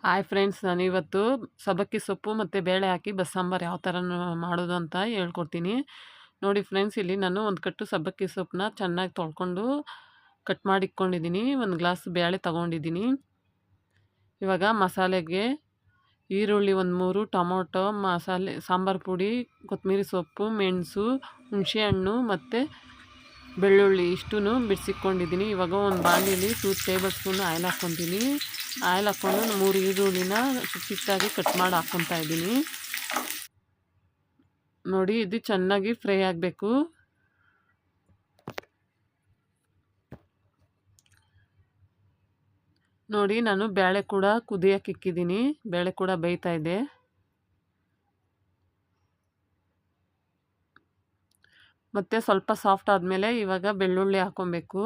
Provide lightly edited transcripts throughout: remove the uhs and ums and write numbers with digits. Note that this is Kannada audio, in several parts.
ಹಾಯ್ ಫ್ರೆಂಡ್ಸ್, ನಾನಿವತ್ತು ಸಬ್ಬಕ್ಕಿ ಸೊಪ್ಪು ಮತ್ತು ಬೇಳೆ ಹಾಕಿ ಬಸ್ಸಾಂಬಾರು ಯಾವ ಥರ ಮಾಡೋದು ಅಂತ ಹೇಳ್ಕೊಡ್ತೀನಿ. ನೋಡಿ ಫ್ರೆಂಡ್ಸ್, ಇಲ್ಲಿ ನಾನು ಒಂದು ಕಟ್ಟು ಸಬ್ಬಕ್ಕಿ ಸೊಪ್ಪನ್ನ ಚೆನ್ನಾಗಿ ತೊಳ್ಕೊಂಡು ಕಟ್ ಮಾಡಿ ಇಟ್ಕೊಂಡಿದ್ದೀನಿ. ಒಂದು ಗ್ಲಾಸ್ ಬೇಳೆ ತೊಗೊಂಡಿದ್ದೀನಿ. ಇವಾಗ ಮಸಾಲೆಗೆ ಈರುಳ್ಳಿ ಒಂದು 3, ಟೊಮೊಟೊ, ಮಸಾಲೆ ಸಾಂಬಾರು ಪುಡಿ, ಕೊತ್ತಂಬರಿ ಸೊಪ್ಪು, ಮೆಣಸು, ಹುಣಸೆಹಣ್ಣು ಮತ್ತು ಬೆಳ್ಳುಳ್ಳಿ ಇಷ್ಟೂ ಬಿಡಿಸಿಟ್ಕೊಂಡಿದ್ದೀನಿ. ಇವಾಗ ಒಂದು ಬಾಣಲಿಲಿ 2 ಟೇಬಲ್ ಸ್ಪೂನ್ ಆಯಿಲ್ ಹಾಕ್ಕೊತೀನಿ. ಆಯಿಲ್ ಹಾಕ್ಕೊಂಡು 3 ಈರುಳ್ಳಿನ ಚಿಕ್ಕದಾಗಿ ಕಟ್ ಮಾಡಿ ಹಾಕ್ಕೊತಾ ಇದ್ದೀನಿ. ನೋಡಿ, ಇದು ಚೆನ್ನಾಗಿ ಫ್ರೈ ಆಗಬೇಕು. ನೋಡಿ, ನಾನು ಬೇಳೆ ಕೂಡ ಕುದಿಯೋಕೆ ಇಕ್ಕಿದ್ದೀನಿ. ಬೇಳೆ ಕೂಡ ಬೇಯ್ತಾ ಇದೆ. ಮತ್ತು ಸ್ವಲ್ಪ ಸಾಫ್ಟ್ ಆದಮೇಲೆ ಇವಾಗ ಬೆಳ್ಳುಳ್ಳಿ ಹಾಕ್ಕೊಬೇಕು.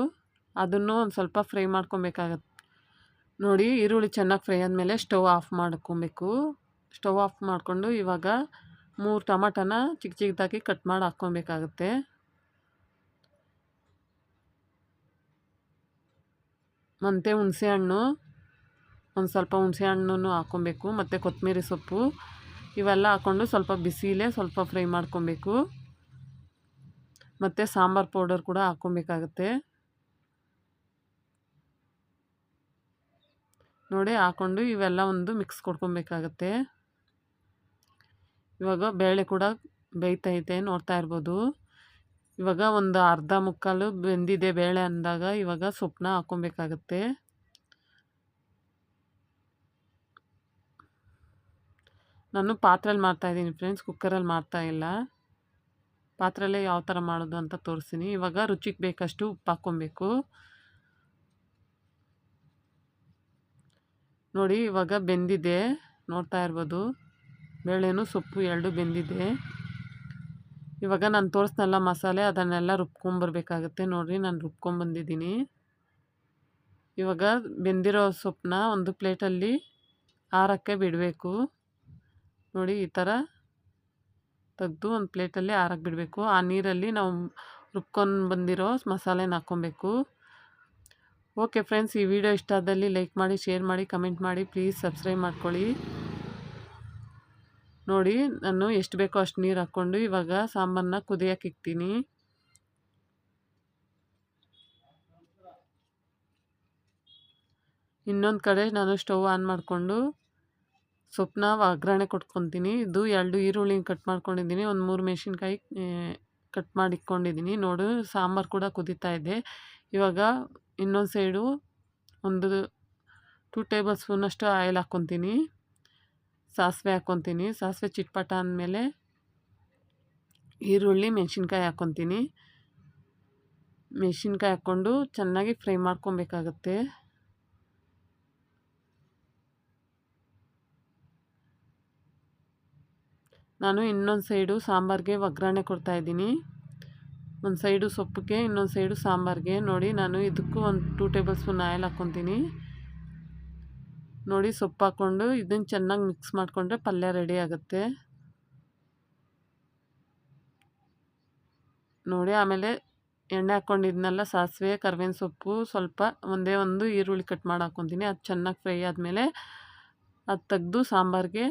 ಅದನ್ನು ಒಂದು ಸ್ವಲ್ಪ ಫ್ರೈ ಮಾಡ್ಕೊಬೇಕಾಗತ್ತೆ. ನೋಡಿ, ಈರುಳ್ಳಿ ಚೆನ್ನಾಗಿ ಫ್ರೈ ಆದಮೇಲೆ ಸ್ಟವ್ ಆಫ್ ಮಾಡ್ಕೊಬೇಕು. ಸ್ಟವ್ ಆಫ್ ಮಾಡಿಕೊಂಡು ಇವಾಗ 3 ಟೊಮಟನ ಚಿಕ್ಕ ಚಿಕ್ಕದಾಗಿ ಕಟ್ ಮಾಡಿ ಹಾಕ್ಕೊಬೇಕಾಗತ್ತೆ. ಮತ್ತು ಹುಣಸೆಹಣ್ಣು, ಒಂದು ಸ್ವಲ್ಪ ಹುಣಸೆಹಣ್ಣು ಹಾಕ್ಕೊಬೇಕು. ಮತ್ತು ಕೊತ್ತಂಬರಿ ಸೊಪ್ಪು ಇವೆಲ್ಲ ಹಾಕ್ಕೊಂಡು ಸ್ವಲ್ಪ ಬಿಸಿಲೇ ಸ್ವಲ್ಪ ಫ್ರೈ ಮಾಡ್ಕೊಬೇಕು. ಮತ್ತು ಸಾಂಬಾರು ಪೌಡರ್ ಕೂಡ ಹಾಕ್ಕೊಬೇಕಾಗತ್ತೆ. ನೋಡಿ, ಹಾಕ್ಕೊಂಡು ಇವೆಲ್ಲ ಒಂದು ಮಿಕ್ಸ್ ಕೊಡ್ಕೊಬೇಕಾಗತ್ತೆ. ಇವಾಗ ಬೇಳೆ ಕೂಡ ಬೇಯ್ತೈತೆ, ನೋಡ್ತಾ ಇರ್ಬೋದು. ಇವಾಗ ಒಂದು ಅರ್ಧ ಮುಕ್ಕಾಲು ಬೆಂದಿದೆ ಬೇಳೆ ಅಂದಾಗ ಇವಾಗ ಸೊಪ್ಪನ್ನ ಹಾಕ್ಕೊಬೇಕಾಗತ್ತೆ. ನಾನು ಪಾತ್ರೆಯಲ್ಲಿ ಮಾಡ್ತಾಯಿದ್ದೀನಿ ಫ್ರೆಂಡ್ಸ್, ಕುಕ್ಕರಲ್ಲಿ ಮಾಡ್ತಾಯಿಲ್ಲ. ಪಾತ್ರೆಯಲ್ಲೇ ಯಾವ ಥರ ಮಾಡೋದು ಅಂತ ತೋರಿಸ್ತೀನಿ. ಇವಾಗ ರುಚಿಗೆ ಬೇಕಷ್ಟು ಉಪ್ಪು ಹಾಕ್ಕೊಬೇಕು. ನೋಡಿ, ಇವಾಗ ಬೆಂದಿದೆ, ನೋಡ್ತಾ ಇರ್ಬೋದು. ಬೇಳೆನೂ ಸೊಪ್ಪು ಎರಡು ಬೆಂದಿದೆ. ಇವಾಗ ನಾನು ತೋರಿಸ್ನಲ್ಲ ಮಸಾಲೆ, ಅದನ್ನೆಲ್ಲ ರುಬ್ಕೊಂಬರ್ಬೇಕಾಗತ್ತೆ. ನೋಡಿರಿ, ನಾನು ರುಬ್ಕೊಂಬಂದಿದ್ದೀನಿ. ಇವಾಗ ಬೆಂದಿರೋ ಸೊಪ್ಪನ್ನ ಒಂದು ಪ್ಲೇಟಲ್ಲಿ ಆರಕ್ಕೆ ಬಿಡಬೇಕು. ನೋಡಿ, ಈ ಥರ ತೆಗೆದು ಒಂದು ಪ್ಲೇಟಲ್ಲಿ ಆರಕ್ಕೆ ಬಿಡಬೇಕು. ಆ ನೀರಲ್ಲಿ ನಾವು ರುಬ್ಕೊಂಡು ಬಂದಿರೋ ಮಸಾಲೆನ ಹಾಕ್ಕೊಬೇಕು. ಓಕೆ ಫ್ರೆಂಡ್ಸ್, ಈ ವಿಡಿಯೋ ಇಷ್ಟ ಆದಲ್ಲಿ ಲೈಕ್ ಮಾಡಿ, ಶೇರ್ ಮಾಡಿ, ಕಮೆಂಟ್ ಮಾಡಿ, ಪ್ಲೀಸ್ ಸಬ್ಸ್ಕ್ರೈಬ್ ಮಾಡ್ಕೊಳ್ಳಿ. ನೋಡಿ, ನಾನು ಎಷ್ಟು ಬೇಕೋ ಅಷ್ಟು ನೀರು ಹಾಕ್ಕೊಂಡು ಇವಾಗ ಸಾಂಬಾರನ್ನ ಕುದಿಯೋಕೆ ಇಕ್ತೀನಿ. ಇನ್ನೊಂದು ಕಡೆ ನಾನು ಸ್ಟವ್ ಆನ್ ಮಾಡಿಕೊಂಡು ಸೊಪ್ಪನ್ನ ಒಗ್ಗರಣೆ ಕೊಟ್ಕೊತೀನಿ. ಇದು 2 ಈರುಳ್ಳಿನ ಕಟ್ ಮಾಡ್ಕೊಂಡಿದ್ದೀನಿ, ಒಂದು 3 ಮೆಣಸಿನ್ಕಾಯಿ ಕಟ್ ಮಾಡಿ ಇಟ್ಕೊಂಡಿದ್ದೀನಿ. ನೋಡು, ಸಾಂಬಾರು ಕೂಡ ಕುದೀತಾ ಇದೆ. ಇವಾಗ ಇನ್ನೊಂದು ಸೈಡು ಒಂದು 2 ಟೇಬಲ್ ಸ್ಪೂನಷ್ಟು ಆಯಿಲ್ ಹಾಕ್ಕೊತೀನಿ. ಸಾಸಿವೆ ಹಾಕ್ಕೊತೀನಿ. ಸಾಸಿವೆ ಚಿಟ್ಪಟ ಅಂದಮೇಲೆ ಈರುಳ್ಳಿ, ಮೆಣಸಿನ್ಕಾಯಿ ಹಾಕ್ಕೊತೀನಿ. ಮೆಣಸಿನ್ಕಾಯಿ ಹಾಕ್ಕೊಂಡು ಚೆನ್ನಾಗಿ ಫ್ರೈ ಮಾಡ್ಕೊಬೇಕಾಗತ್ತೆ. ನಾನು ಇನ್ನೊಂದು ಸೈಡು ಸಾಂಬಾರಿಗೆ ಒಗ್ಗರಣೆ ಕೊಡ್ತಾಯಿದ್ದೀನಿ. ಒಂದು ಸೈಡು ಸೊಪ್ಪಿಗೆ, ಇನ್ನೊಂದು ಸೈಡು ಸಾಂಬಾರಿಗೆ. ನೋಡಿ, ನಾನು ಇದಕ್ಕೂ ಒಂದು 2 ಟೇಬಲ್ ಸ್ಪೂನ್ ಆಯಿಲ್ ಹಾಕ್ಕೊತೀನಿ. ನೋಡಿ, ಸೊಪ್ಪು ಹಾಕ್ಕೊಂಡು ಇದನ್ನು ಚೆನ್ನಾಗಿ ಮಿಕ್ಸ್ ಮಾಡಿಕೊಂಡ್ರೆ ಪಲ್ಯ ರೆಡಿ ಆಗುತ್ತೆ. ನೋಡಿ, ಆಮೇಲೆ ಎಣ್ಣೆ ಹಾಕ್ಕೊಂಡಿದ್ನೆಲ್ಲ ಸಾಸಿವೆ, ಕರಿಬೇವಿನ ಸೊಪ್ಪು, ಸ್ವಲ್ಪ ಒಂದೇ ಒಂದು ಈರುಳ್ಳಿ ಕಟ್ ಮಾಡಿ ಹಾಕ್ಕೊತೀನಿ. ಅದು ಚೆನ್ನಾಗಿ ಫ್ರೈ ಆದಮೇಲೆ ಅದು ತೆಗೆದು ಸಾಂಬಾರಿಗೆ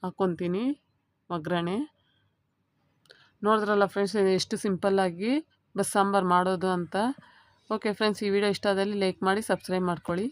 ಹಾಕ್ಕೊತೀನಿ ಒಗ್ಗರಣೆ. ನೋಡಿದ್ರಲ್ಲ ಫ್ರೆಂಡ್ಸ್, ಎಷ್ಟು ಸಿಂಪಲ್ಲಾಗಿ ಬಸ್ಸಾಂಬಾರು ಮಾಡೋದು ಅಂತ. ಓಕೆ ಫ್ರೆಂಡ್ಸ್, ಈ ವಿಡಿಯೋ ಇಷ್ಟ ಆದಲ್ಲಿ ಲೈಕ್ ಮಾಡಿ, ಸಬ್ಸ್ಕ್ರೈಬ್ ಮಾಡ್ಕೊಳ್ಳಿ.